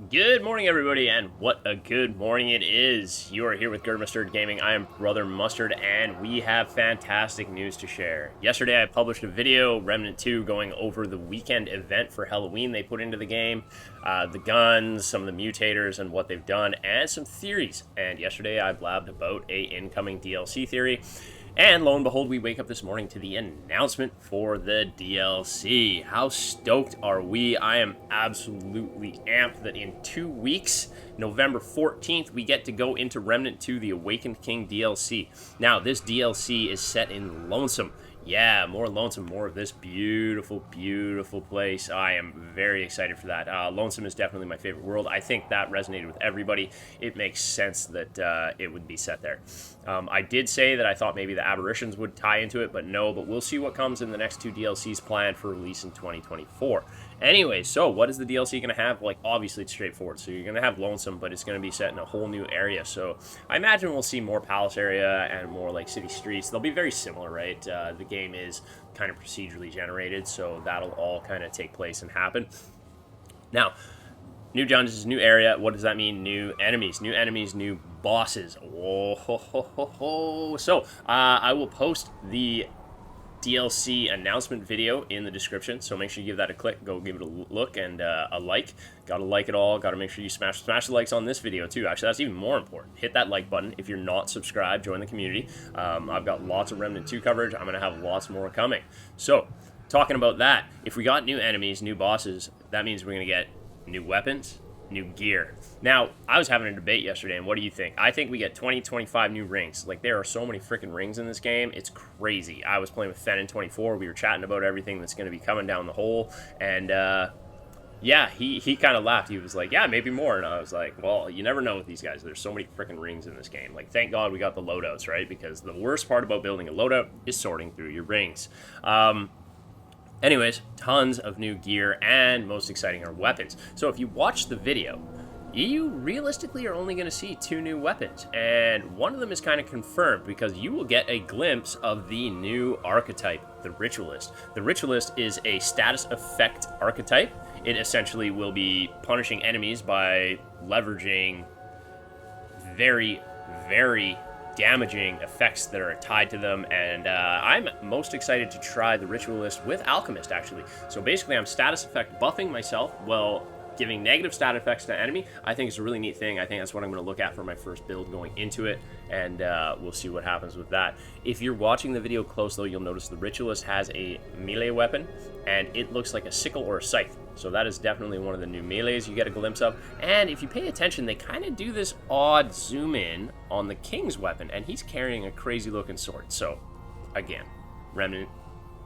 Good morning, everybody, and what a good morning it is. You are here with Grr-Must-Errd Gaming. I am Brother Mustard, and we have fantastic news to share. Yesterday, I published a video, Remnant 2, going over the weekend event for Halloween they put into the game, the guns, some of the mutators, and what they've done, and some theories. And yesterday, I blabbed about a incoming DLC theory. And lo and behold, we wake up this morning to the announcement for the DLC. How stoked are we? I am absolutely amped that in 2 weeks, November 14th, we get to go into Remnant 2, the Awakened King DLC. Now, this DLC is set in Lonesome. Yeah, more Lonesome, more of this beautiful, beautiful place. I am very excited for that. Lonesome is definitely my favorite world. I think that resonated with everybody. It makes sense that it would be set there. I did say that I thought maybe the Aberrations would tie into it, but no, but we'll see what comes in the next 2 DLCs planned for release in 2024. Anyway, so what is the DLC going to have? Like, obviously, it's straightforward. So you're going to have Lonesome, but it's going to be set in a whole new area. So I imagine we'll see more Palace area and more, like, city streets. They'll be very similar, right? The game is kind of procedurally generated, so that'll all kind of take place and happen. Now, new dungeons, new area. What does that mean? New enemies, new bosses. Whoa, ho, ho, ho, ho. So I will post the DLC announcement video in the description, so make sure you give that a click, go give it a look, and a like. Gotta like it all, gotta make sure you smash the likes on this video too. Actually, that's even more important. Hit that like button. If you're not subscribed, join the community. I've got lots of Remnant 2 coverage. I'm gonna have lots more coming. So, talking about that, if we got new enemies, new bosses, that means we're gonna get new weapons, new gear. Now, I was having a debate yesterday, and what do you think? I think we get 20, 25 new rings. Like, there are so many freaking rings in this game. It's crazy. I was playing with Fen in 24. We were chatting about everything that's going to be coming down the hole, and yeah, he kind of laughed. He was like, yeah, maybe more. And I was like, well, you never know with these guys. There's so many freaking rings in this game. Like, thank God we got the loadouts, right? Because the worst part about building a loadout is sorting through your rings. Anyways, tons of new gear, and most exciting are weapons. So if you watch the video, you realistically are only going to see 2 new weapons, and one of them is kind of confirmed because you will get a glimpse of the new archetype, the Ritualist. The Ritualist is a status effect archetype. It essentially will be punishing enemies by leveraging very, very damaging effects that are tied to them, and I'm most excited to try the Ritualist with Alchemist, actually. So basically, I'm status effect buffing myself while giving negative stat effects to enemy. I think it's a really neat thing. I think that's what I'm going to look at for my first build going into it, and we'll see what happens with that. If you're watching the video close, though, you'll notice the Ritualist has a melee weapon, and it looks like a sickle or a scythe. So that is definitely one of the new melees you get a glimpse of. And if you pay attention, they kind of do this odd zoom in on the King's weapon, and he's carrying a crazy looking sword. So, again, Remnant,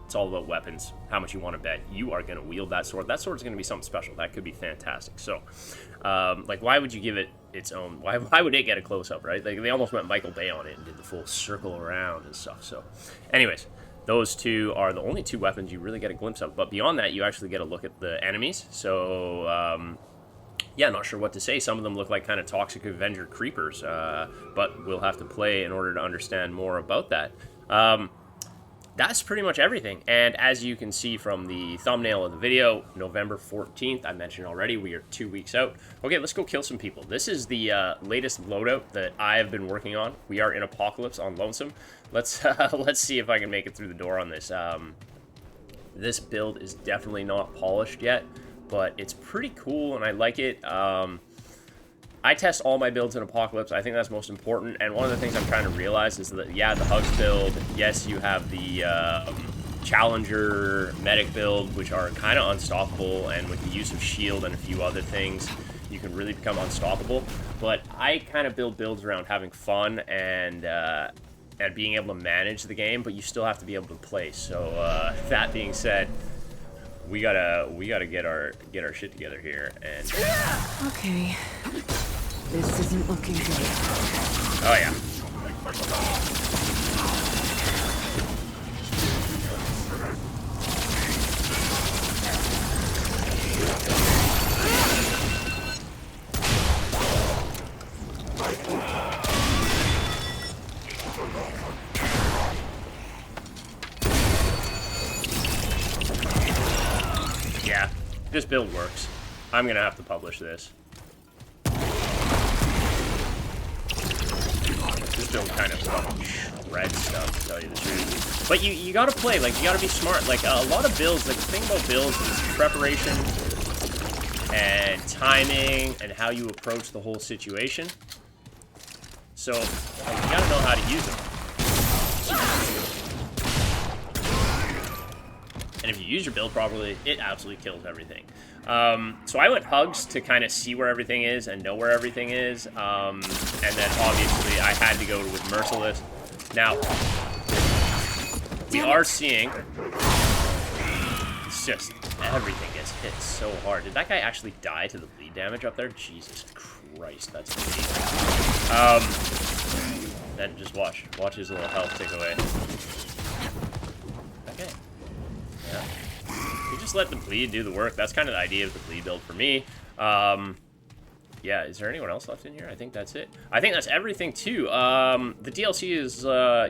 it's all about weapons. How much you want to bet you are going to wield that sword. That sword's going to be something special. That could be fantastic. So, like, why would you give it its own... Why would it get a close-up, right? Like, they almost went Michael Bay on it and did the full circle around and stuff. So, anyways, those 2 are the only 2 weapons you really get a glimpse of. But beyond that, you actually get a look at the enemies. So, yeah, not sure what to say. Some of them look like kind of Toxic Avenger creepers. But we'll have to play in order to understand more about that. That's pretty much everything, and as you can see from the thumbnail of the video, November 14th, I mentioned already, we are 2 weeks out. Okay, let's go kill some people. This is the latest loadout that I have been working on. We are in Apocalypse on Lonesome. Let's see if I can make it through the door on this. This build is definitely not polished yet, but it's pretty cool, and I like it. I test all my builds in Apocalypse. I think that's most important. And one of the things I'm trying to realize is that, yeah, the Hugs build, yes, you have the Challenger Medic build, which are kind of unstoppable. And with the use of shield and a few other things, you can really become unstoppable. But I kind of build builds around having fun and being able to manage the game, but you still have to be able to play. So that being said, we gotta get our shit together here. And okay. This isn't looking good. oh yeah. Yeah, this build works. I'm gonna have to publish this. still kind of fucking shred stuff, to tell you the truth. But you gotta play, like, you gotta be smart. Like, a lot of builds, like, the thing about builds is preparation and timing and how you approach the whole situation. So, like, you gotta know how to use them. And if you use your build properly, it absolutely kills everything. So I went Hugs to kind of see where everything is and know where everything is. And then obviously I had to go with Merciless. Now, we are seeing, it's just, everything gets hit so hard. Did that guy actually die to the bleed damage up there? Jesus Christ, that's amazing. Then just watch his little health tick away. Okay. Yeah. You just let the bleed do the work. That's kind of the idea of the bleed build for me. Yeah, is there anyone else left in here? I think that's it. I think that's everything, too. The DLC is,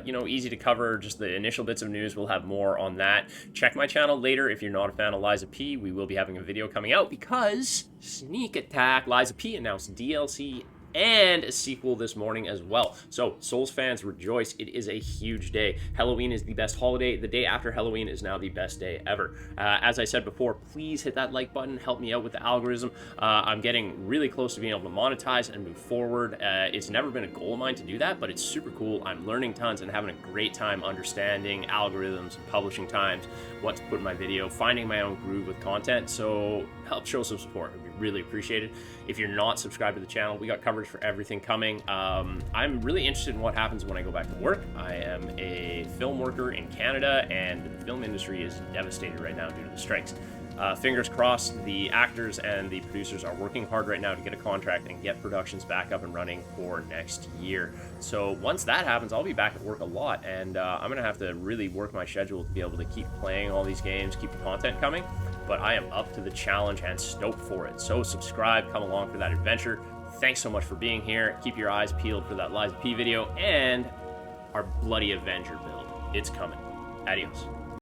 you know, easy to cover. Just the initial bits of news. We'll have more on that. Check my channel later if you're not a fan of Liza P. We will be having a video coming out because Sneak Attack Liza P announced DLC and a sequel this morning as well. So, Souls fans, rejoice. It is a huge day. Halloween is the best holiday. The day after Halloween is now the best day ever. As I said before, please hit that like button. Help me out with the algorithm. I'm getting really close to being able to monetize and move forward. It's never been a goal of mine to do that, but it's super cool. I'm learning tons and having a great time understanding algorithms, publishing times, what to put in my video, finding my own groove with content. So, help show some support. It would be really appreciated. If you're not subscribed to the channel, we got coverage for everything coming. I'm really interested in what happens when I go back to work. I am a film worker in Canada, and the film industry is devastated right now due to the strikes. Fingers crossed, the actors and the producers are working hard right now to get a contract and get productions back up and running for next year. So once that happens, I'll be back at work a lot, and I'm going to have to really work my schedule to be able to keep playing all these games, keep the content coming. But I am up to the challenge and stoked for it. So subscribe, come along for that adventure. Thanks so much for being here. Keep your eyes peeled for that Liza P video and our Bloody Avenger build. It's coming. Adios.